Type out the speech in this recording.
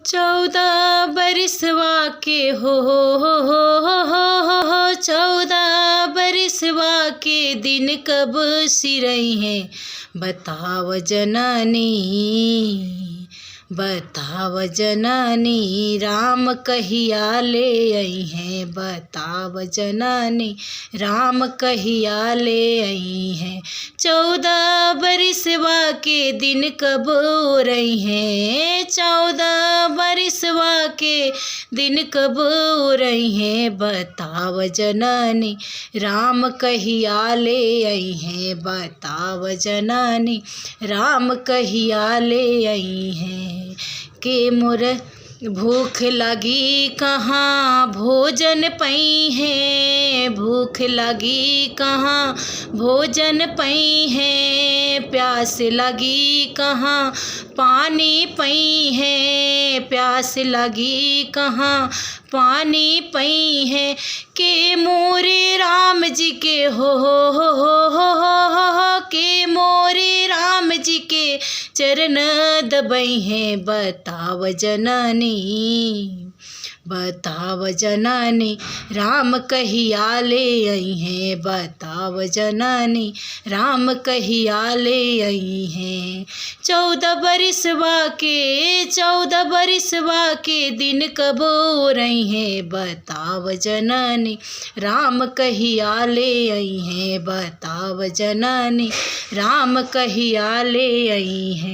14 बरिसवा के हो 14 बरिसवा के दिन कब सिरई हैं बताव जननी। बताव जननी राम कहिया ले आई हैं बताव जननी राम कहिया ले आई हैं। 14 बरिसवा के दिन कब हो रही हैं 14 बरिसवा के दिन कब हो रही हैं बताव जननी राम कहिया ले आई हैं बताव जननी राम कहिया ले आई हैं। के मोर भूख लगी कहाँ भोजन पई है भूख लगी कहाँ भोजन पई है प्यास लगी कहाँ पानी पई है प्यास लगी कहाँ पानी पई है। के मोरे राम जी के हो के मोरे राम जी के चरण दबई हैं बताव जननी। बताव जननी राम कहिया ले आई हैं बताव जननी राम कहिया ले आई हैं। 14 बरिसवा के दिन कब हो रही हैं बताव जननी राम कहिया ले आई हैं बताव जननी राम कहिया ले आई हैं।